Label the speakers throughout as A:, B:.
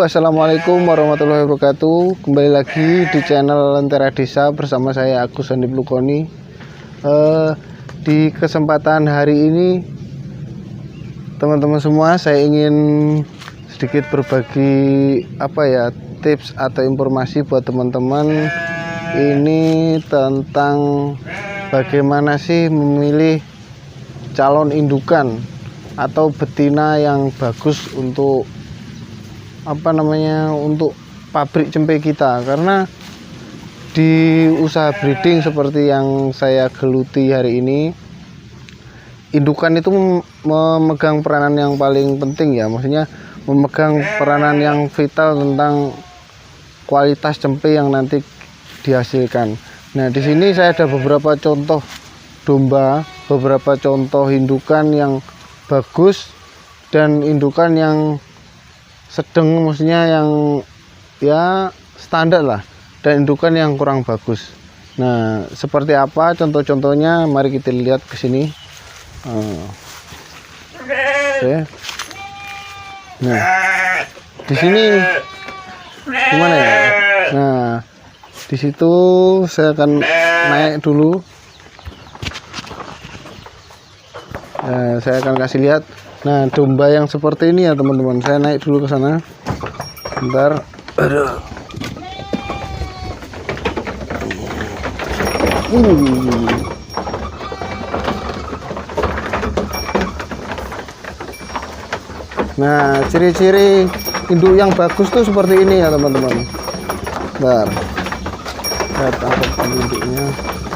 A: Halo, assalamualaikum warahmatullahi wabarakatuh. Kembali lagi di channel Lentera Desa bersama saya Agus Handip Lukoni. Di kesempatan hari ini, teman-teman semua, saya ingin sedikit berbagi tips atau informasi buat teman-teman. Ini tentang bagaimana sih memilih calon indukan atau betina yang bagus untuk untuk pabrik cempe kita. Karena di usaha breeding seperti yang saya geluti hari ini, indukan itu memegang peranan yang paling penting ya, maksudnya memegang peranan yang vital tentang kualitas cempe yang nanti dihasilkan. Nah, di sini saya ada beberapa contoh domba, beberapa contoh indukan yang bagus dan indukan yang sedang, maksudnya yang ya standar lah, dan indukan yang kurang bagus. Nah, seperti apa contoh-contohnya? Mari kita lihat ke sini. Oke. Nah, di sini gimana ya? Nah, di situ saya akan naik dulu. Nah, saya akan kasih lihat. Nah, domba yang seperti ini ya teman-teman, saya naik dulu ke sana. Bentar. Aduh. Nah, ciri-ciri induk yang bagus tuh seperti ini ya teman-teman. Bentar. Lihat induknya.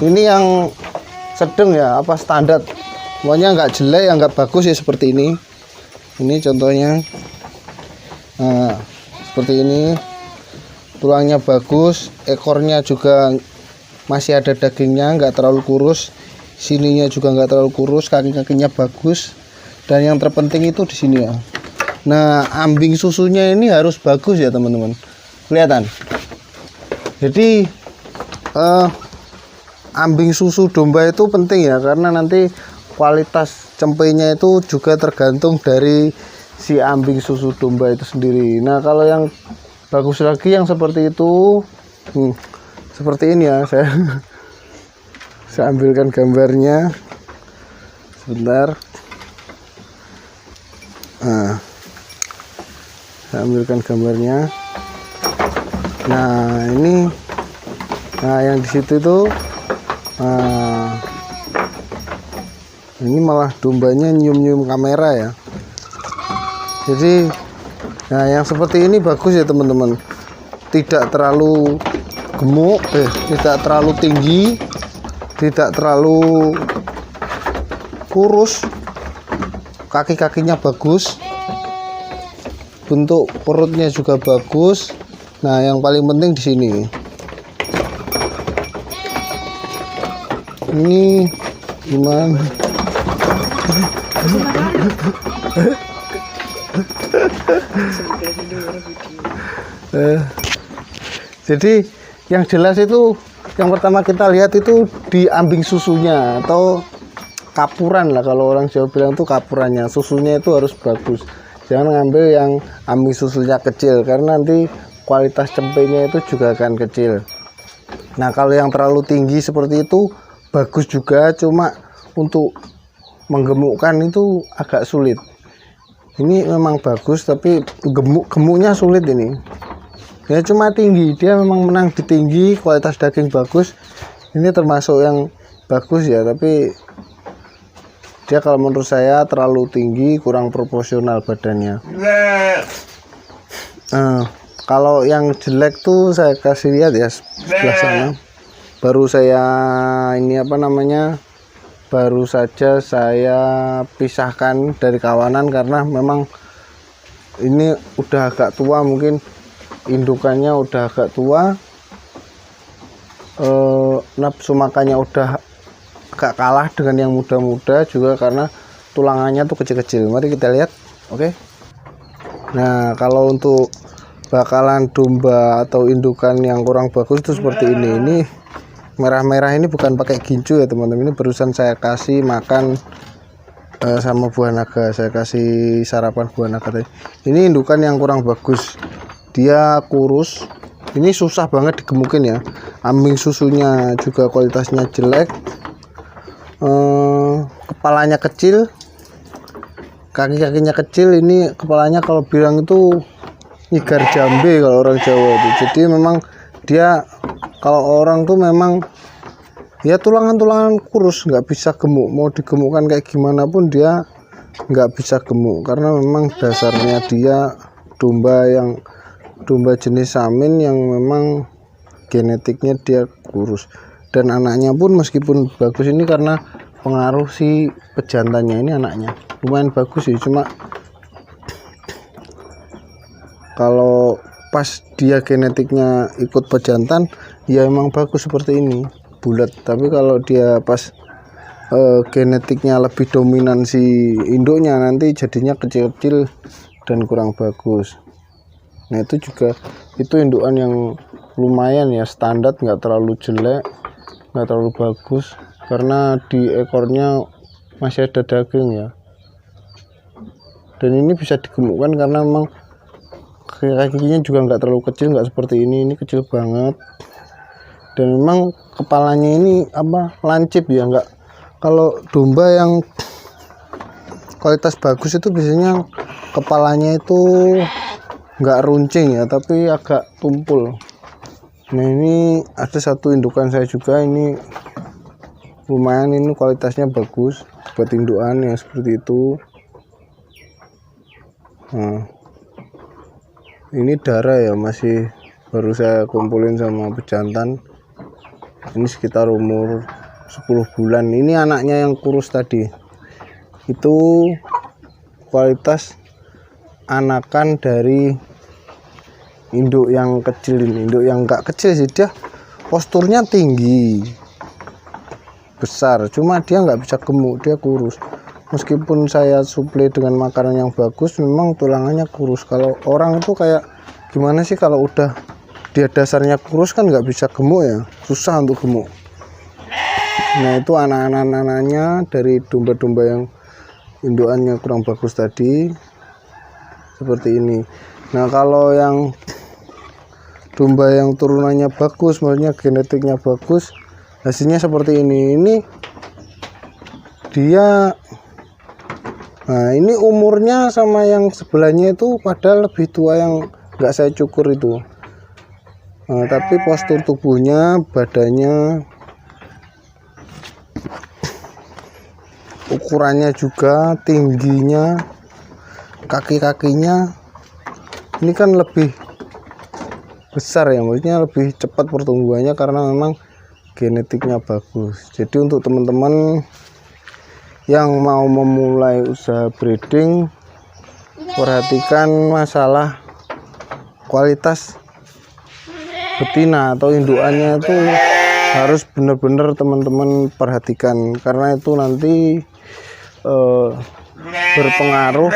A: Ini yang sedang ya, standar. Pokoknya nggak jelek, yang nggak bagus ya seperti ini. Ini contohnya. Nah, seperti ini. Tulangnya bagus, ekornya juga masih ada dagingnya, nggak terlalu kurus. Sininya juga nggak terlalu kurus, kaki-kakinya bagus. Dan yang terpenting itu di sini ya. Nah, ambing susunya ini harus bagus ya teman-teman. Kelihatan. Jadi ambing susu domba itu penting ya, karena nanti kualitas cempenya itu juga tergantung dari si ambing susu domba itu sendiri. Nah, kalau yang bagus lagi yang seperti itu, seperti ini ya, saya ambilkan gambarnya sebentar. Nah, saya ambilkan gambarnya. Nah, ini, yang di situ itu, ini malah dombanya nyium-nyium kamera ya. Jadi, nah yang seperti ini bagus ya teman-teman. Tidak terlalu gemuk, tidak terlalu tinggi, tidak terlalu kurus. Kaki-kakinya bagus. Bentuk perutnya juga bagus. Nah, yang paling penting di sini. Ini gimana? Jadi yang jelas itu, yang pertama kita lihat itu di ambing susunya atau kapuran lah, kalau orang Jawa bilang tuh kapurannya. Susunya itu harus bagus, jangan ngambil yang ambing susunya kecil, karena nanti kualitas cempenya itu juga akan kecil. Nah, kalau yang terlalu tinggi seperti itu bagus juga, cuma untuk menggemukkan itu agak sulit. Ini memang bagus tapi gemuknya sulit ini. Ya cuma tinggi, dia memang menang di tinggi, kualitas daging bagus. Ini termasuk yang bagus ya, tapi dia kalau menurut saya terlalu tinggi, kurang proporsional badannya. Kalau yang jelek tuh saya kasih lihat ya sebelah sana. Baru saya baru saja saya pisahkan dari kawanan, karena memang ini udah agak tua, mungkin indukannya udah agak tua, nafsu makannya udah agak kalah dengan yang muda-muda juga, karena tulangannya tuh kecil-kecil. Mari kita lihat. Oke. Nah, kalau untuk bakalan domba atau indukan yang kurang bagus itu seperti ini. Ini merah-merah ini bukan pakai gincu ya teman-teman, ini barusan saya kasih makan sama buah naga, saya kasih sarapan buah naga tadi. Ini indukan yang kurang bagus. dia kurus. Ini susah banget digemukin ya. Ambing susunya juga kualitasnya jelek, kepalanya kecil, kaki-kakinya kecil. Ini kepalanya kalau bilang itu nyigar jambe kalau orang Jawa itu. Jadi memang dia kalau orang tuh memang ya tulangan-tulangan kurus, nggak bisa gemuk. Mau digemukkan kayak gimana pun dia nggak bisa gemuk, karena memang dasarnya dia domba jenis Samin yang memang genetiknya dia kurus. Dan anaknya pun meskipun bagus ini karena pengaruh si pejantannya. Ini anaknya lumayan bagus sih, cuma kalau pas dia genetiknya ikut pejantan ya emang bagus seperti ini, bulat. Tapi kalau dia pas genetiknya lebih dominan si induknya, nanti jadinya kecil-kecil dan kurang bagus. Nah itu juga itu indukan yang lumayan ya, standar, nggak terlalu jelek, nggak terlalu bagus, karena di ekornya masih ada daging ya. Dan ini bisa digemukkan karena memang kakinya juga nggak terlalu kecil, nggak seperti ini kecil banget. Dan memang kepalanya ini lancip ya, nggak. Kalau domba yang kualitas bagus itu biasanya kepalanya itu nggak runcing ya, tapi agak tumpul. Nah ini ada satu indukan saya juga, ini lumayan, ini kualitasnya bagus buat indukan yang seperti itu. Nah ini darah ya, masih baru saya kumpulin sama pejantan. Ini sekitar umur 10 bulan. Ini anaknya yang kurus tadi, itu kualitas anakan dari induk yang kecil ini. Induk yang enggak kecil sih, dia posturnya tinggi besar, cuma dia nggak bisa gemuk, dia kurus. Meskipun saya suplai dengan makanan yang bagus, memang tulangannya kurus. Kalau orang itu kayak gimana sih, kalau udah dia dasarnya kurus kan nggak bisa gemuk ya, susah untuk gemuk. Nah itu anak-anaknya dari domba-domba yang indukannya kurang bagus tadi seperti ini. Nah kalau yang domba yang turunannya bagus, maksudnya genetiknya bagus, hasilnya seperti ini. Ini dia, nah ini umurnya sama yang sebelahnya itu padahal lebih tua yang nggak saya cukur itu. Nah, tapi postur tubuhnya, badannya, ukurannya juga, tingginya, kaki-kakinya ini kan lebih besar ya, maksudnya lebih cepat pertumbuhannya karena memang genetiknya bagus. Jadi untuk teman-teman yang mau memulai usaha breeding, perhatikan masalah kualitas betina atau indukannya, itu harus benar-benar teman-teman perhatikan, karena itu nanti berpengaruh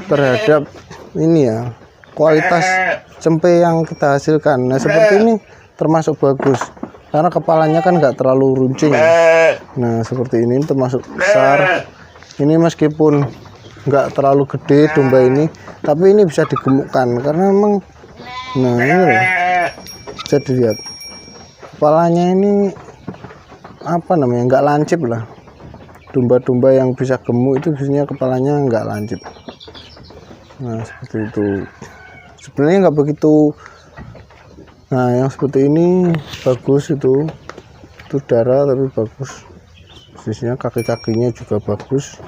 A: terhadap ini ya, kualitas cempe yang kita hasilkan. Nah seperti ini termasuk bagus karena kepalanya kan nggak terlalu runcing. Nah seperti ini termasuk besar. Ini meskipun nggak terlalu gede domba ini, tapi ini bisa digemukkan karena memang, nah ini loh, bisa dilihat kepalanya ini nggak lancip lah. Domba-domba yang bisa gemuk itu biasanya kepalanya nggak lancip. Nah seperti itu, sebenarnya nggak begitu. Nah yang seperti ini bagus, itu darah tapi bagus. Biasanya kaki-kakinya juga bagus,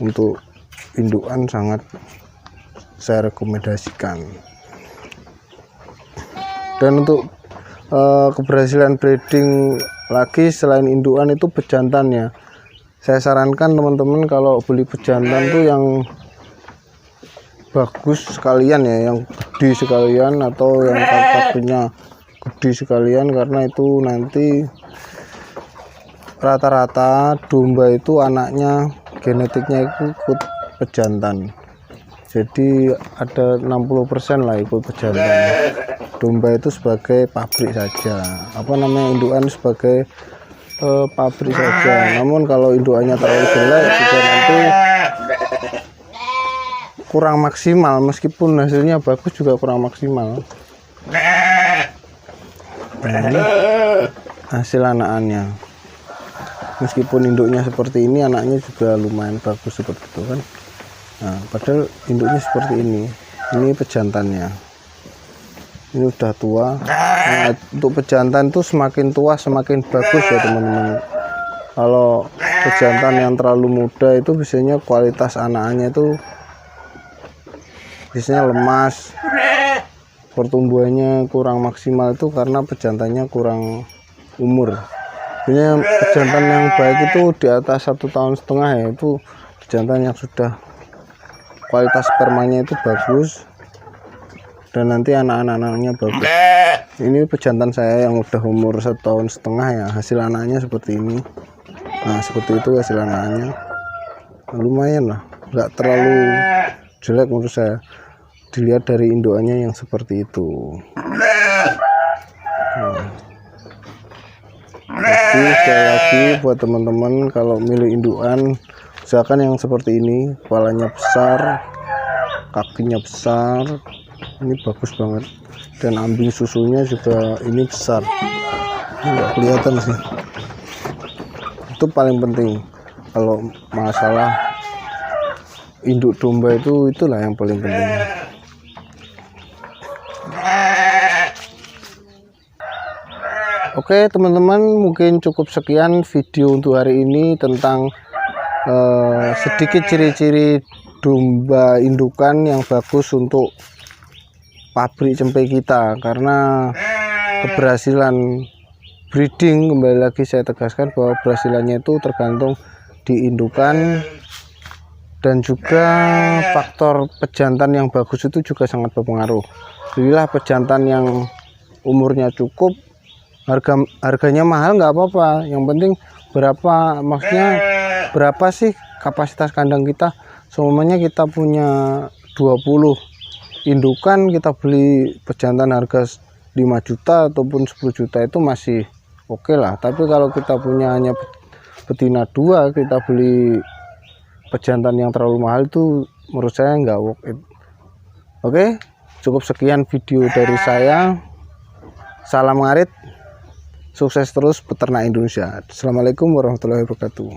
A: untuk indukan sangat saya rekomendasikan. Dan untuk keberhasilan breeding lagi selain indukan itu pejantannya, saya sarankan teman-teman kalau beli pejantan tuh yang bagus sekalian ya, yang gede sekalian atau yang kakinya gede sekalian, karena itu nanti rata-rata domba itu anaknya genetiknya ikut pejantan. Jadi ada 60% lah ikut pejantan. Domba itu sebagai pabrik saja, indukan sebagai pabrik saja. Namun kalau indukannya terlalu jelek juga nanti kurang maksimal, meskipun hasilnya bagus juga kurang maksimal. Nah, ini hasil anakannya. Meskipun induknya seperti ini, anaknya juga lumayan bagus seperti itu kan. Nah, padahal induknya seperti ini. Ini pejantannya. Ini udah tua. Nah, untuk pejantan tuh semakin tua semakin bagus ya teman-teman. Kalau pejantan yang terlalu muda itu biasanya kualitas anakannya itu biasanya lemas, pertumbuhannya kurang maksimal itu karena pejantannya kurang umur. Biasanya pejantan yang baik itu di atas 1,5 tahun ya, itu pejantan yang sudah kualitas spermanya itu bagus dan nanti anak-anaknya bagus. Ini pejantan saya yang udah umur 1,5 tahun ya, hasil anaknya seperti ini. Nah seperti itu hasil anaknya. Nah, lumayan lah, nggak terlalu jelek menurut saya, dilihat dari indukannya yang seperti itu. Nah. Jadi sekali lagi buat teman-teman, kalau milih indukan usahakan yang seperti ini, kepalanya besar, kakinya besar, ini bagus banget, dan ambing susunya juga ini besar. Ini nggak kelihatan sih, itu paling penting kalau masalah induk domba itu, itulah yang paling penting. Oke teman-teman, mungkin cukup sekian video untuk hari ini tentang sedikit ciri-ciri domba indukan yang bagus untuk pabrik cempe kita. Karena keberhasilan breeding, kembali lagi saya tegaskan bahwa keberhasilannya itu tergantung di indukan, dan juga faktor pejantan yang bagus itu juga sangat berpengaruh. Belilah pejantan yang umurnya cukup, harganya mahal nggak apa-apa, yang penting maksudnya berapa sih kapasitas kandang kita. Semuanya kita punya 20 indukan, kita beli pejantan harga 5 juta ataupun 10 juta itu masih oke lah. Tapi kalau kita punya hanya betina 2, kita beli pejantan yang terlalu mahal, itu menurut saya nggak worth it. Oke, cukup sekian video dari saya. Salam ngarit, sukses terus peternak Indonesia. Assalamualaikum warahmatullahi wabarakatuh.